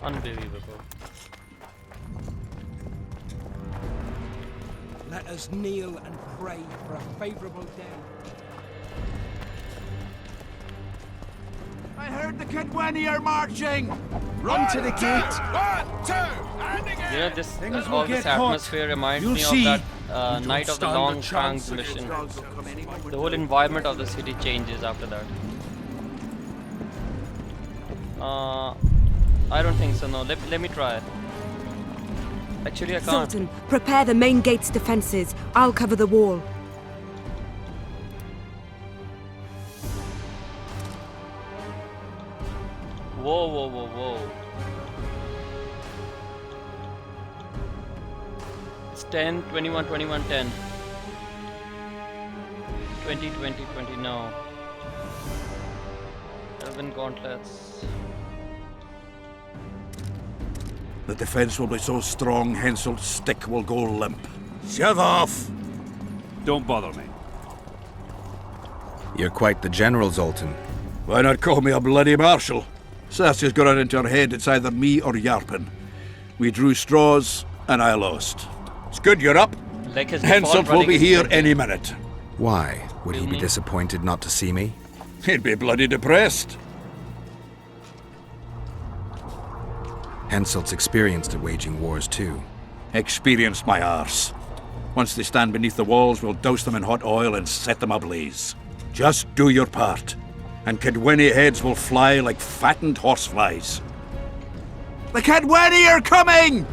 Unbelievable. Let us kneel and pray for a favorable day. I heard the Kedweni are marching! Run to the gate! 1, 2, and again! You know, this Things will all this get hot. atmosphere reminds You'll me see. of that Night of the stand a Long chance Fangs mission. The The whole environment of the city changes after that. I don't think so, no. Let me try. Actually, I can't. Sultan, prepare the main gate's defenses. I'll cover the wall. Whoa, whoa, whoa, whoa. It's 10, 21, 21, 10. 20, 20, 20, no. 11 gauntlets. The defense will be so strong, Henselt's stick will go limp. Shove off! Don't bother me. You're quite the general, Zoltan. Why not call me a bloody marshal? Saskia's got it into her head it's either me or Yarpen. We drew straws, and I lost. It's good you're up. Like his Henselt will be here any minute. Why? Would he be Filming. disappointed not to see me? He'd be bloody depressed. Henselt's experienced at waging wars too. Experienced my arse. Once they stand beneath the walls, we'll douse them in hot oil and set them ablaze. Just do your part, and Kedweni heads will fly like fattened horseflies. The Kedweni are coming!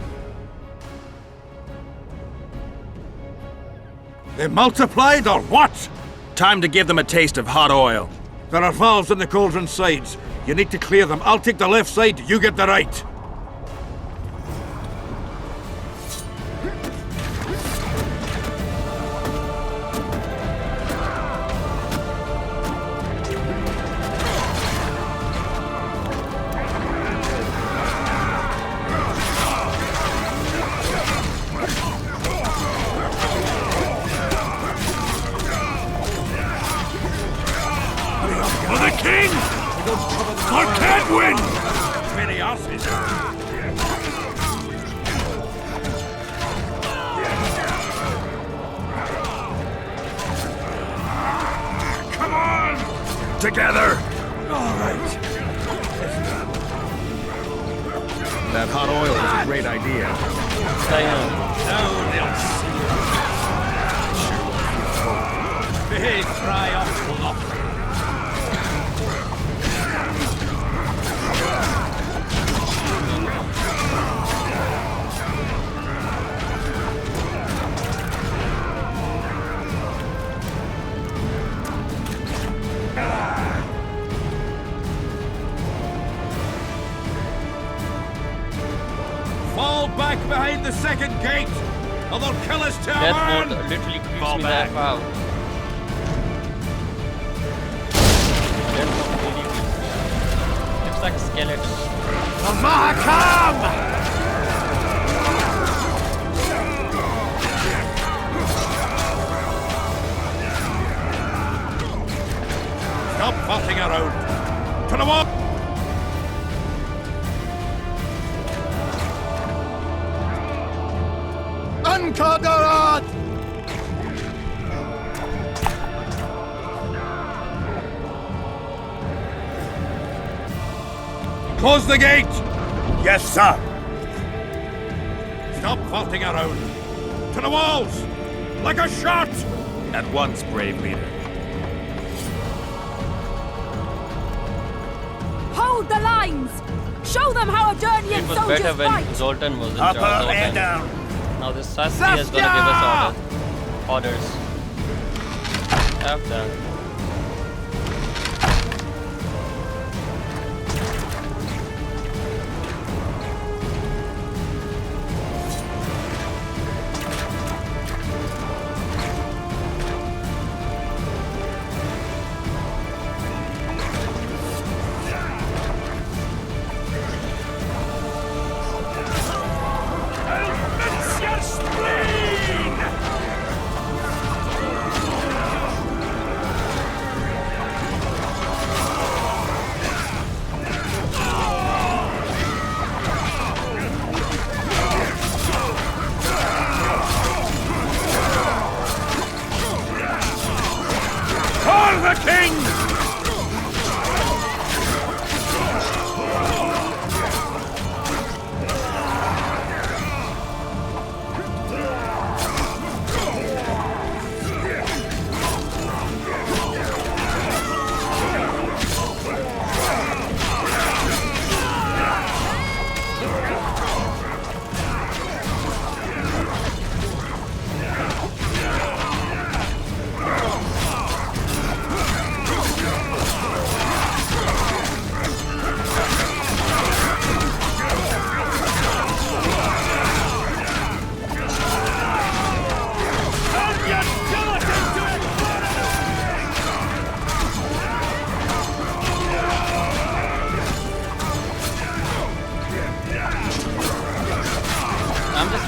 They multiplied or what? Time to give them a taste of hot oil. There are valves in the cauldron sides. You need to clear them. I'll take the left side, you get the right. For the king! For Kedwen! Many asses. Come on! Together! All right. That hot oil is a great idea. Behave, try off, off. Fall back behind the second gate, or they'll kill us too, Death man! mode literally creeps Fall me back. that out. Death mode really creeps me out. Looks like a skeleton. The Mahakam! Stop fussing around. To the wall! Unqadarat! Close the gate! Yes, sir. Stop faulting around. To the walls! Like a shot! At once, brave leader. Hold the lines! Show them how It Adernian was soldiers better when fight! Zoltan was in charge. Zoltan. down. Now this Saskia is gonna give us orders. Have that.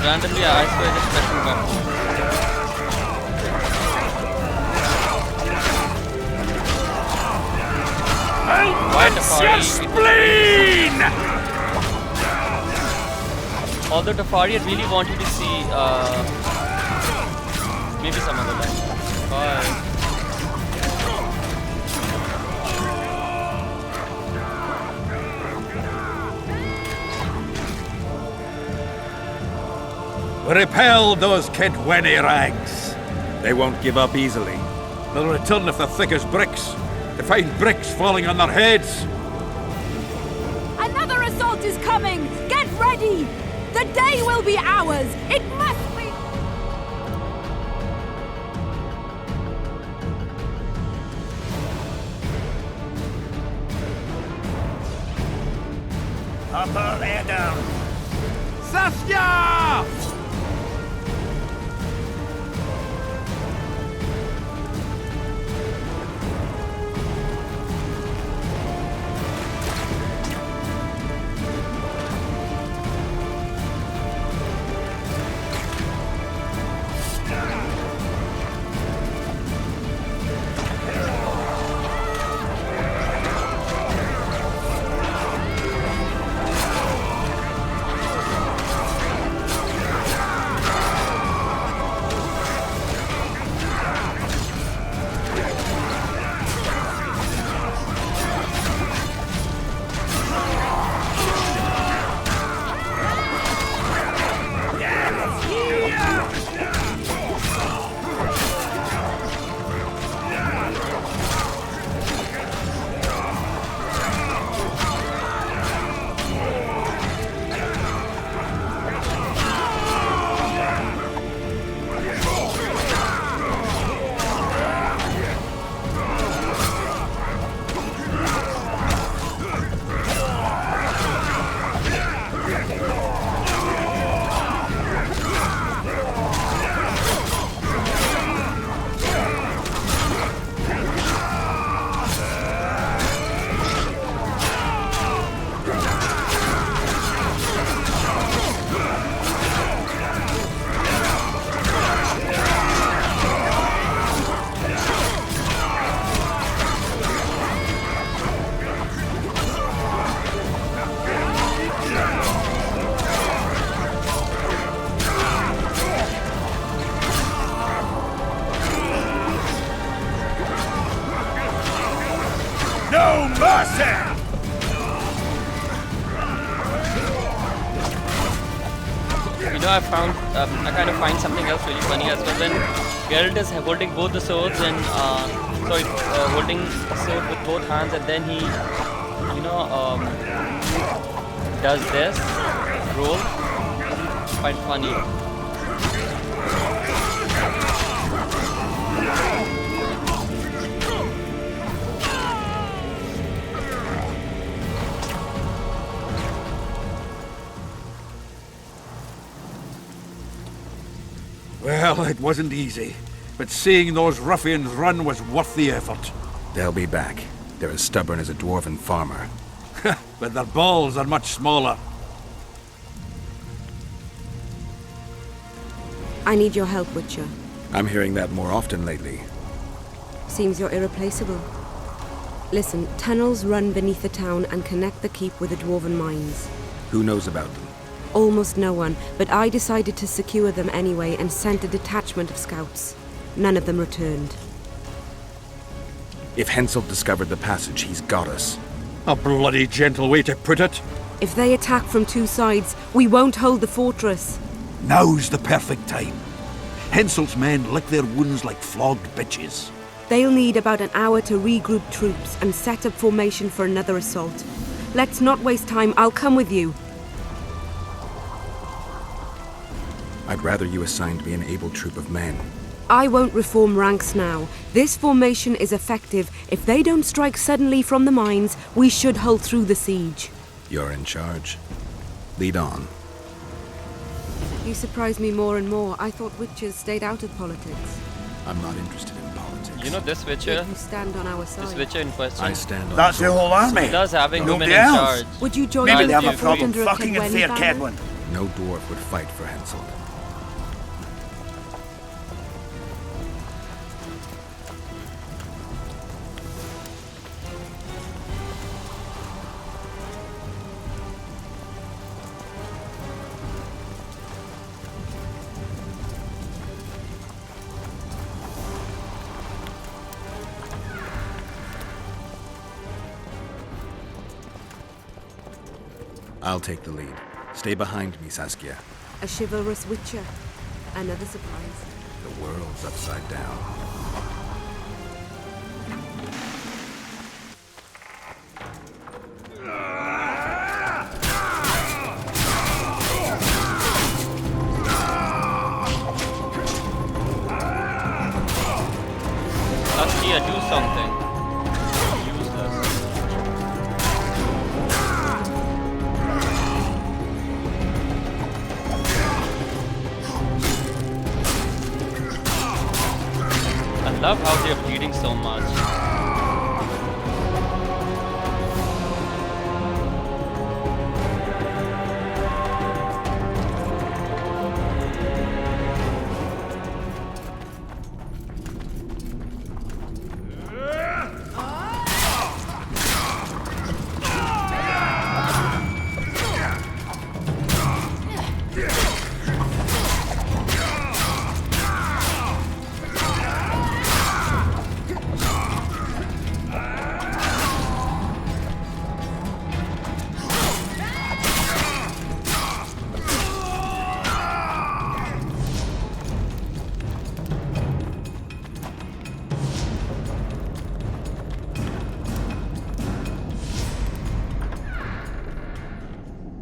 randomly I swear just pressing buttons. Why Tafari? Spleen! Although Tafari, I really want you to see maybe some other time. Bye. Repel those Kedwenny rags. They won't give up easily. They'll return if they're thick as bricks, to find bricks falling on their heads. Another assault is coming! Get ready! The day will be ours! It must be! Upper air down. Saskia! No mercy! You know, I kind of find something else really funny as well. When Geralt is holding both the swords and holding the sword with both hands, and then he, does this roll. Quite funny. Well, it wasn't easy, but seeing those ruffians run was worth the effort. They'll be back. They're as stubborn as a dwarven farmer. But their balls are much smaller. I need your help, Witcher. I'm hearing that more often lately. Seems you're irreplaceable. Listen, tunnels run beneath the town and connect the keep with the dwarven mines. Who knows about them? Almost no one, but I decided to secure them anyway and sent a detachment of scouts. None of them returned. If Hensel discovered the passage, he's got us. A bloody gentle way to put it. If they attack from two sides, we won't hold the fortress. Now's the perfect time. Hensel's men lick their wounds like flogged bitches. They'll need about an hour to regroup troops and set up formation for another assault. Let's not waste time. I'll come with you. I'd rather you assigned me an able troop of men. I won't reform ranks now. This formation is effective. If they don't strike suddenly from the mines, we should hold through the siege. You're in charge. Lead on. You surprise me more and more. I thought witches stayed out of politics. I'm not interested in politics. You know this Witcher? Yet you stand on our This side. Witcher in question. I stand on That's the whole army. He loves having women Nobody in else. charge. Would you join Maybe us they have if a we fought problem under a fucking a Kedwenny fair banner? Kedwin. No dwarf would fight for Hensel. I'll take the lead. Stay behind me, Saskia. A chivalrous witcher. Another surprise. The world's upside down. Saskia, do something. Useless. I love how they're bleeding so much.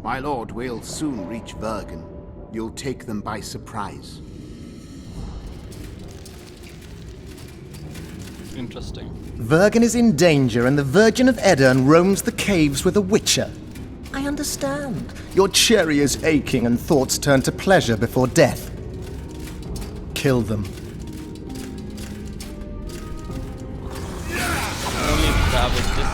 My lord, we'll soon reach Vergen. You'll take them by surprise. Interesting. Vergen is in danger and the Virgin of Edirn roams the caves with a witcher. I understand. Your cherry is aching and thoughts turn to pleasure before death. Kill them. Only grab is this.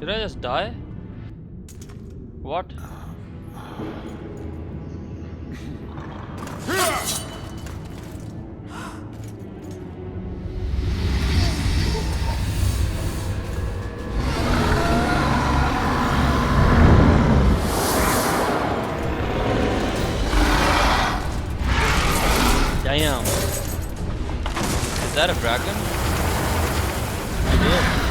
Did I just die? What? Damn. Is that a dragon? It is.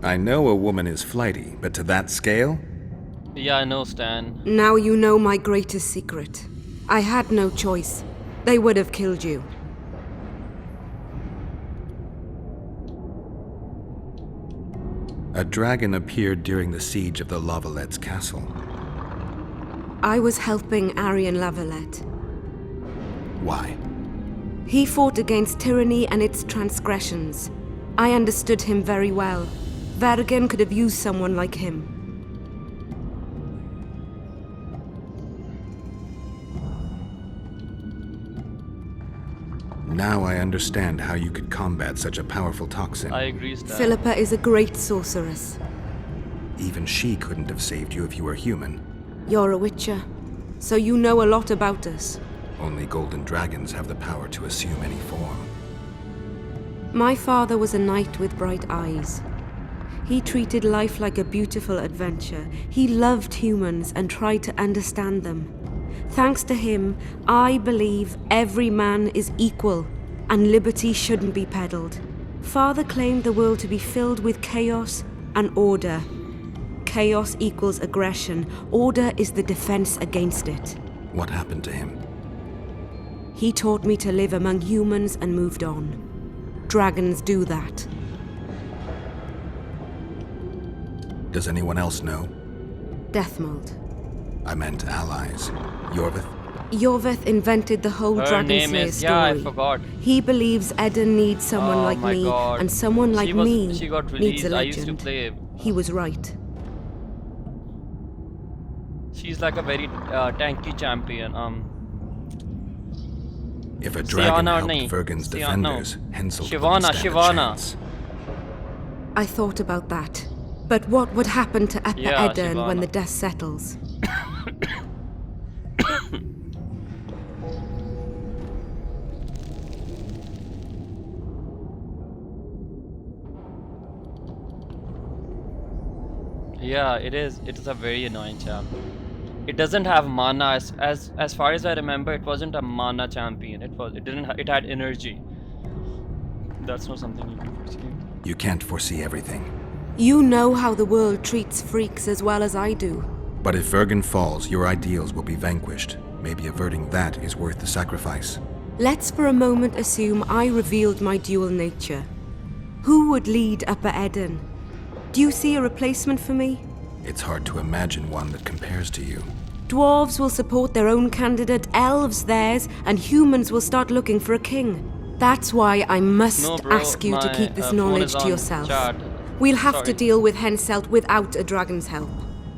I know a woman is flighty, but to that scale? Yeah, I know, Stan. Now you know my greatest secret. I had no choice. They would have killed you. A dragon appeared during the siege of the Lavalettes' castle. I was helping Arian Lavalette. Why? He fought against tyranny and its transgressions. I understood him very well. Vergen could have used someone like him. Now I understand how you could combat such a powerful toxin. I agree, Stan. Philippa is a great sorceress. Even she couldn't have saved you if you were human. You're a witcher, so you know a lot about us. Only golden dragons have the power to assume any form. My father was a knight with bright eyes. He treated life like a beautiful adventure. He loved humans and tried to understand them. Thanks to him, I believe every man is equal and liberty shouldn't be peddled. Father claimed the world to be filled with chaos and order. Chaos equals aggression. Order is the defense against it. What happened to him? He taught me to live among humans and moved on. Dragons do that. Does anyone else know? Deathmold. I meant allies. Yorvith? Yorveth invented the whole Her Dragon name Slayer is... story. Yeah, I forgot. He believes Eden needs someone Oh like my me, God. and someone like me She got needs released. a I used to legend. play. He was right. She's like a very tanky champion. If a dragon Sienna or helped nahi? Vergen's Sienna, no. defenders, Henselt Shyvana, wouldn't stand a Shyvana. chance. I thought about that. But what would happen to Upper Yeah, Eden when Shyvana. the dust settles? Yeah, it is. It is a very annoying champ. It doesn't have mana. As far as I remember, it wasn't a mana champion. It didn't. It had energy. That's not something you can foresee. You can't foresee everything. You know how the world treats freaks as well as I do. But if Vergen falls, your ideals will be vanquished. Maybe averting that is worth the sacrifice. Let's for a moment assume I revealed my dual nature. Who would lead Upper Eden? Do you see a replacement for me? It's hard to imagine one that compares to you. Dwarves will support their own candidate, elves theirs, and humans will start looking for a king. That's why I must No, bro, ask you to my, keep this phone knowledge is to on yourself. chat. We'll have to Sorry. deal with Henselt without a dragon's help.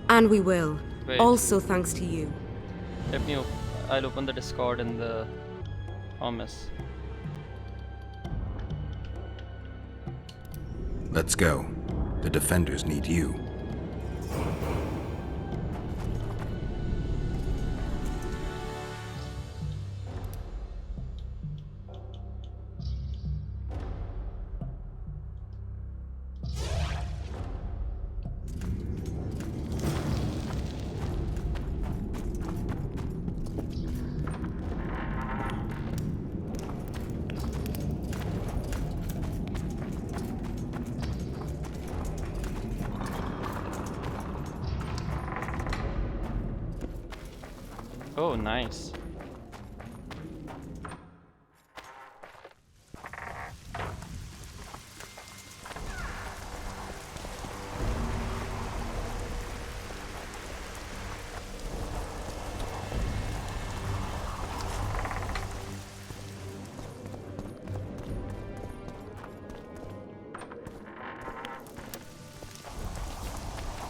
And we will. Wait. Also thanks to you. I'll open the Discord in the promise. Let's go. The defenders need you. Oh, nice.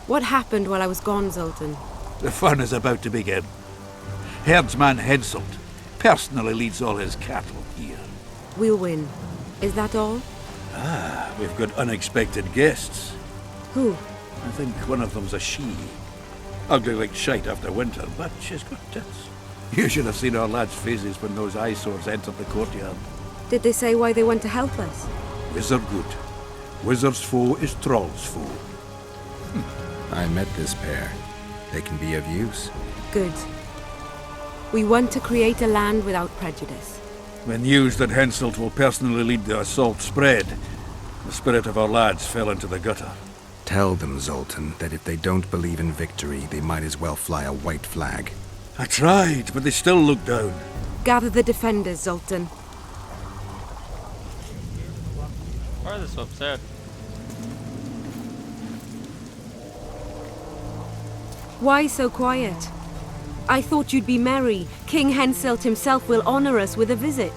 What happened while I was gone, Zoltan? The fun is about to begin. Herdsman Henselt personally leads all his cattle here. We'll win. Is that all? We've got unexpected guests. Who? I think one of them's a she. Ugly like shite after winter, but she's got tits. You should have seen our lads' faces when those eyesores entered the courtyard. Did they say why they went to help us? Wizard good. Wizard's foe is troll's foe. I met this pair. They can be of use. Good. We want to create a land without prejudice. When news that Henselt will personally lead the assault spread, the spirit of our lads fell into the gutter. Tell them, Zoltan, that if they don't believe in victory, they might as well fly a white flag. I tried, but they still look down. Gather the defenders, Zoltan. Why are they so upset? Why so quiet? I thought you'd be merry. King Henselt himself will honor us with a visit.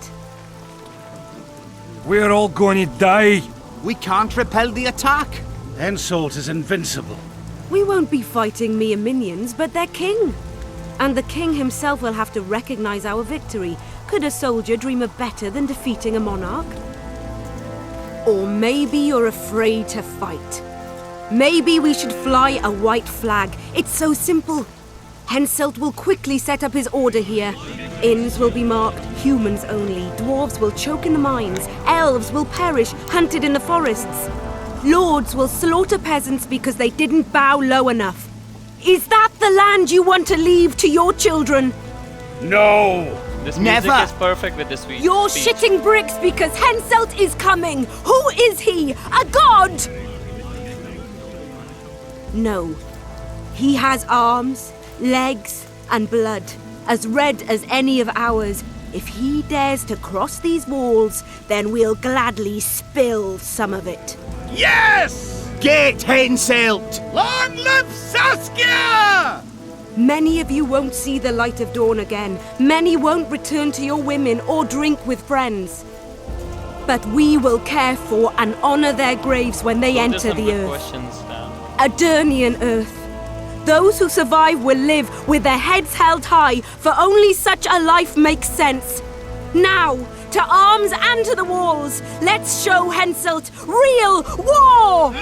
We're all going to die. We can't repel the attack. Henselt is invincible. We won't be fighting mere minions, but their king. And the king himself will have to recognize our victory. Could a soldier dream of better than defeating a monarch? Or maybe you're afraid to fight. Maybe we should fly a white flag. It's so simple. Henselt will quickly set up his order here. Inns will be marked humans only. Dwarves will choke in the mines. Elves will perish, hunted in the forests. Lords will slaughter peasants because they didn't bow low enough. Is that the land you want to leave to your children? No! This Never. music is perfect with this speech. You're shitting bricks because Henselt is coming! Who is he? A god? No. He has arms, legs, and blood, as red as any of ours. If he dares to cross these walls, then we'll gladly spill some of it. Yes! Get Henselt! Long live Saskia! Many of you won't see the light of dawn again. Many won't return to your women or drink with friends. But we will care for and honor their graves when they There's enter some the good earth. questions down. Adernian earth. Those who survive will live with their heads held high, for only such a life makes sense. Now, to arms and to the walls, let's show Henselt real war!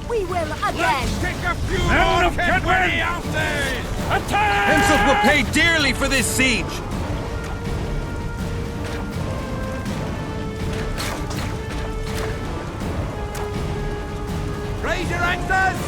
We will again! Men of Kedwin! Attack! Henselt will pay dearly for this siege! Raise your axes!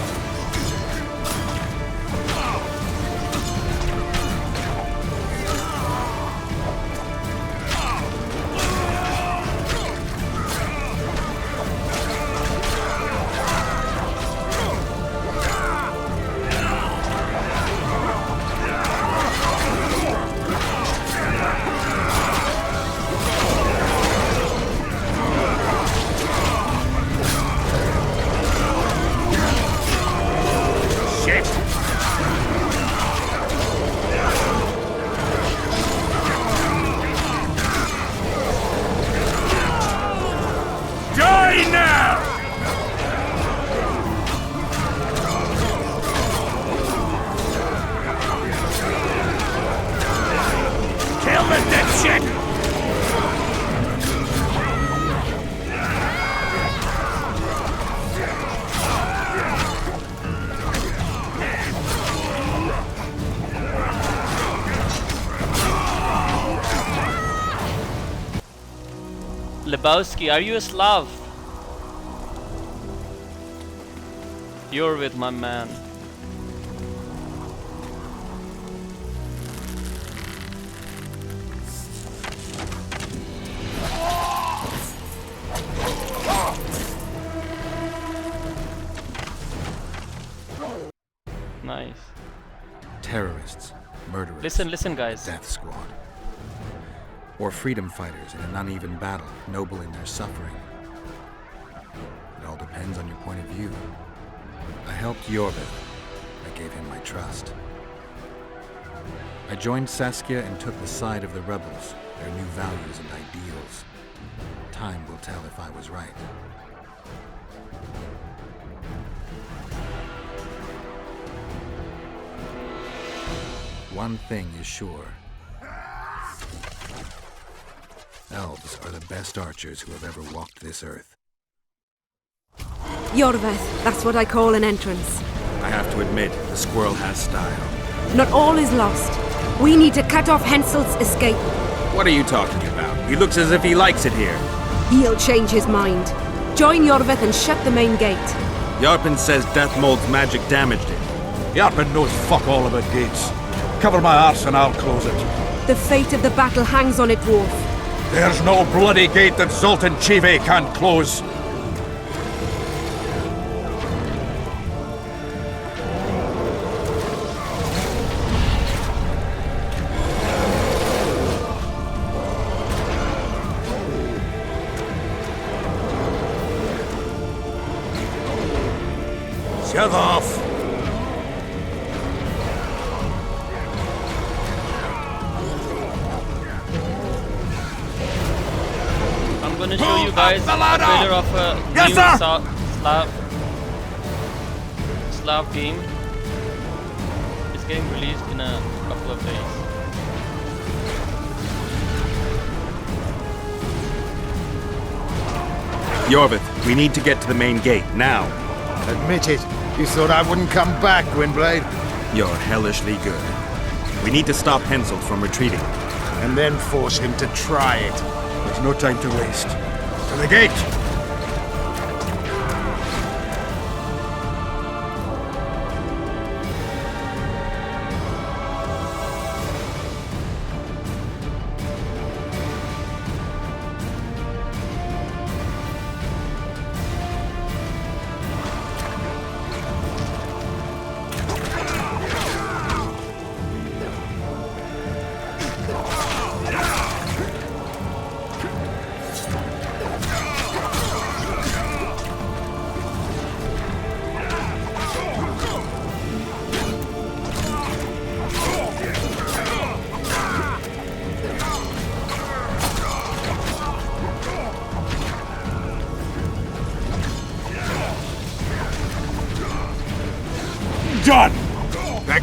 Die now! Kill the dipshit! Lebowski, are you a Slav? You're with my man. Nice. Terrorists, murderers, Listen, guys. death squad. Or freedom fighters in an uneven battle, noble in their suffering. It all depends on your point of view. I helped Yorvith. I gave him my trust. I joined Saskia and took the side of the rebels, their new values and ideals. Time will tell if I was right. One thing is sure. Elves are the best archers who have ever walked this earth. Yorveth, that's what I call an entrance. I have to admit, the squirrel has style. Not all is lost. We need to cut off Henselt's escape. What are you talking about? He looks as if he likes it here. He'll change his mind. Join Yorveth and shut the main gate. Yarpen says Deathmold's magic damaged it. Yarpen knows fuck all about gates. Cover my arse and I'll close it. The fate of the battle hangs on it, dwarf. There's no bloody gate that Zoltan Chive can't close. Shut off! I'm gonna show you guys a trailer of a Yes, new sir! Slav game. It's getting released in a couple of days. Yorvith, we need to get to the main gate, now. Admit it. You thought I wouldn't come back, Gwynblade? You're hellishly good. We need to stop Henselt from retreating. And then force him to try it. There's no time to waste. To the gate!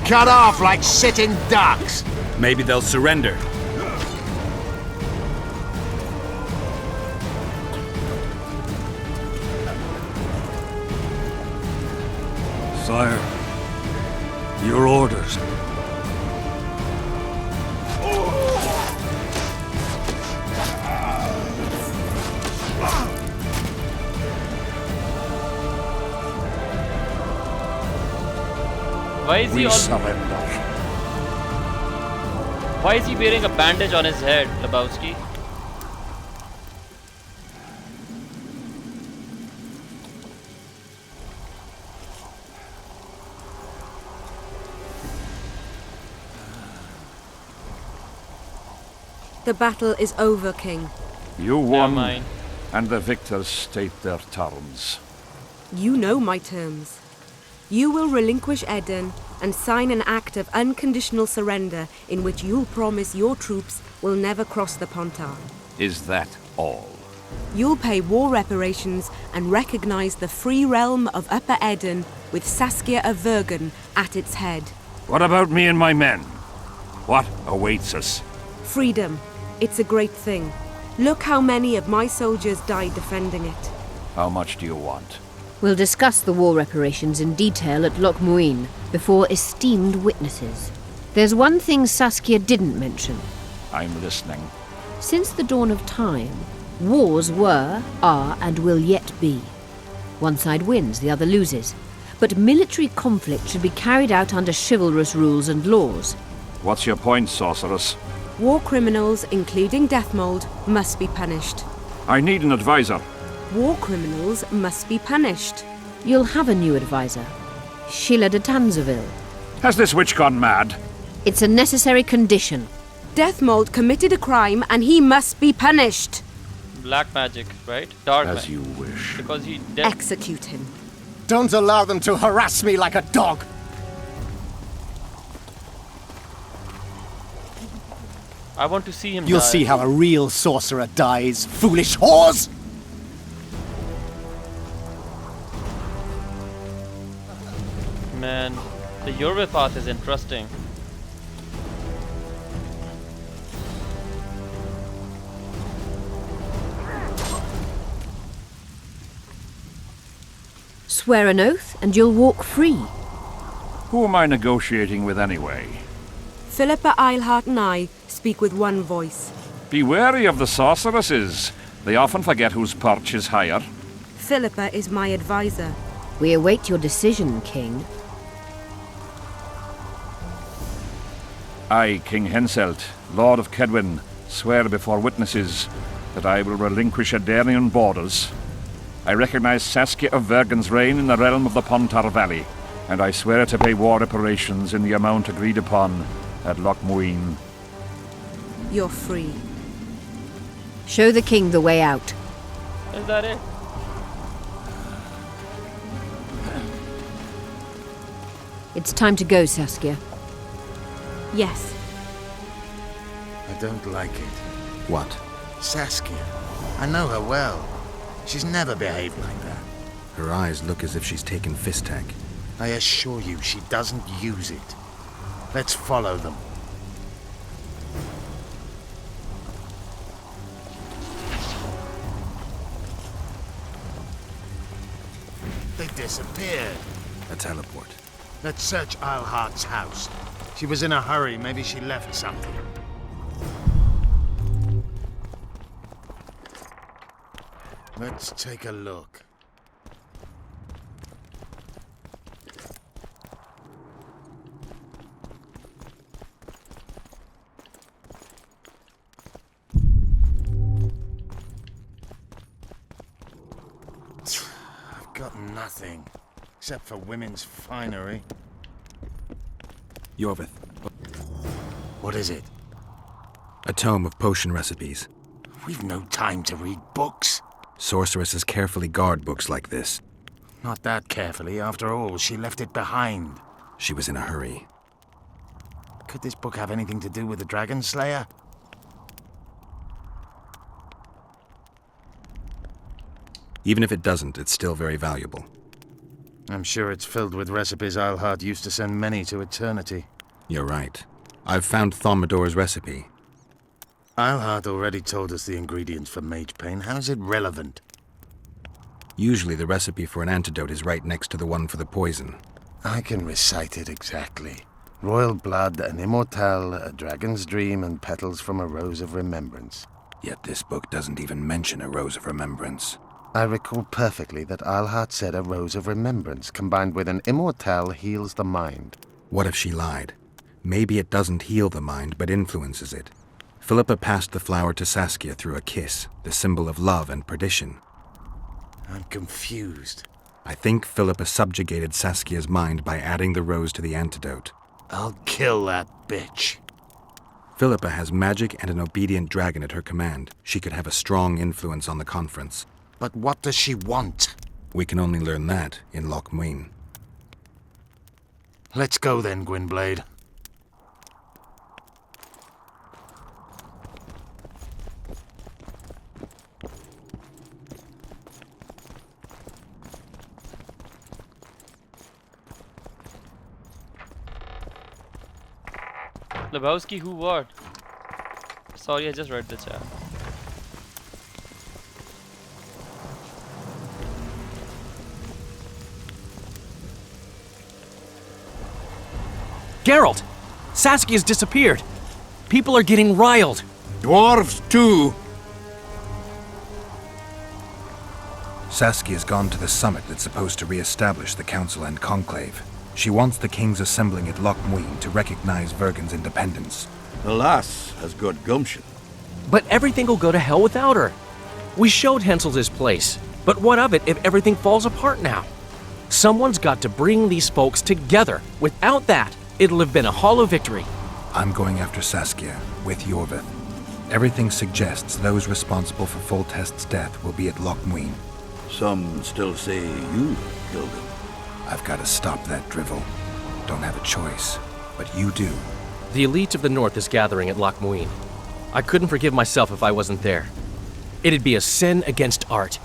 cut off like sitting ducks. Maybe they'll surrender. Sire, your orders. Why is he Why is he wearing a bandage on his head, Lebowski? The battle is over, King. You Never won, mind. and the victors state their terms. You know my terms. You will relinquish Eden and sign an act of unconditional surrender in which you'll promise your troops will never cross the Pontar. Is that all? You'll pay war reparations and recognize the free realm of Upper Eden with Saskia of Vergen at its head. What about me and my men? What awaits us? Freedom. It's a great thing. Look how many of my soldiers died defending it. How much do you want? We'll discuss the war reparations in detail at Loch Muin before esteemed witnesses. There's one thing Saskia didn't mention. I'm listening. Since the dawn of time, wars were, are, and will yet be. One side wins, the other loses. But military conflict should be carried out under chivalrous rules and laws. What's your point, sorceress? War criminals, including Deathmold, must be punished. I need an advisor. War criminals must be punished. You'll have a new advisor. Sheila de Tanzaville. Has this witch gone mad? It's a necessary condition. Deathmold committed a crime and he must be punished. Black magic, right? Dark As magic. you wish. Because he Execute him. Don't allow them to harass me like a dog. I want to see him You'll die. see how a real sorcerer dies, foolish whores! Man, the Yorwe path is interesting. Swear an oath and you'll walk free. Who am I negotiating with anyway? Philippa Eilhart and I speak with one voice. Be wary of the sorceresses. They often forget whose perch is higher. Philippa is my advisor. We await your decision, King. I, King Henselt, Lord of Kedwin, swear before witnesses that I will relinquish Edenian borders. I recognize Saskia of Vergen's reign in the realm of the Pontar Valley, and I swear to pay war reparations in the amount agreed upon at Loch Muin. You're free. Show the king the way out. Is that it? It's time to go, Saskia. Yes. I don't like it. What? Saskia. I know her well. She's never behaved like that. Her eyes look as if she's taken Fistak. I assure you, she doesn't use it. Let's follow them. They disappeared. A teleport. Let's search Eilhart's house. She was in a hurry. Maybe she left something. Let's take a look. I've got nothing, except for women's finery. Yorvith. What is it? A tome of potion recipes. We've no time to read books. Sorceresses carefully guard books like this. Not that carefully. After all, she left it behind. She was in a hurry. Could this book have anything to do with the Dragon Slayer? Even if it doesn't, it's still very valuable. I'm sure it's filled with recipes Eilhart used to send many to eternity. You're right. I've found Thomidor's recipe. Eilhart already told us the ingredients for mage pain. How is it relevant? Usually the recipe for an antidote is right next to the one for the poison. I can recite it exactly. Royal blood, an immortal, a dragon's dream, and petals from a rose of remembrance. Yet this book doesn't even mention a rose of remembrance. I recall perfectly that Eilhart said a rose of remembrance combined with an immortal heals the mind. What if she lied? Maybe it doesn't heal the mind, but influences it. Philippa passed the flower to Saskia through a kiss, the symbol of love and perdition. I'm confused. I think Philippa subjugated Saskia's mind by adding the rose to the antidote. I'll kill that bitch. Philippa has magic and an obedient dragon at her command. She could have a strong influence on the conference. But what does she want? We can only learn that in Loch Muin. Let's go then, Gwynblade. Lebowski, who what? Sorry, I just read the chat. Geralt! Saskia's disappeared. People are getting riled. Dwarves, too! Saskia's gone to the summit that's supposed to re-establish the Council and Conclave. She wants the kings assembling at Loch Muin to recognize Vergen's independence. The lass has got gumption. But everything will go to hell without her. We showed Hensel's his place, but what of it if everything falls apart now? Someone's got to bring these folks together. Without that, it'll have been a hollow victory. I'm going after Saskia, with Yorvith. Everything suggests those responsible for Foltest's death will be at Loch Muin. Some still say you killed him. I've got to stop that drivel. Don't have a choice, but you do. The elite of the North is gathering at Loch Muin. I couldn't forgive myself if I wasn't there. It'd be a sin against art.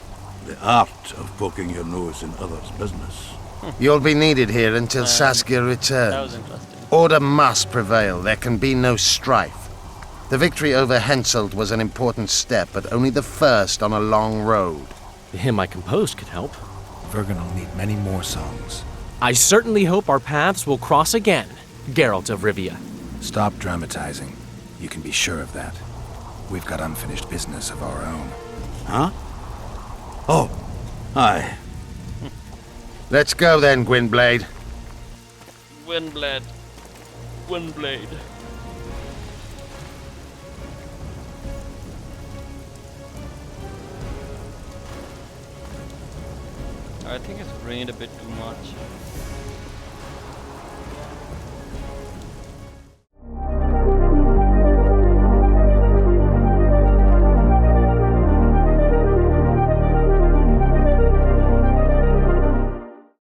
The art of poking your nose in others' business. You'll be needed here until Saskia returns. That was interesting. Order must prevail. There can be no strife. The victory over Henselt was an important step, but only the first on a long road. The hymn I composed could help. Vergen will need many more songs. I certainly hope our paths will cross again, Geralt of Rivia. Stop dramatizing. You can be sure of that. We've got unfinished business of our own. Huh? Oh, aye. Let's go then, Gwynblade. Gwynblade. Gwynblade. I think it's rained a bit too much.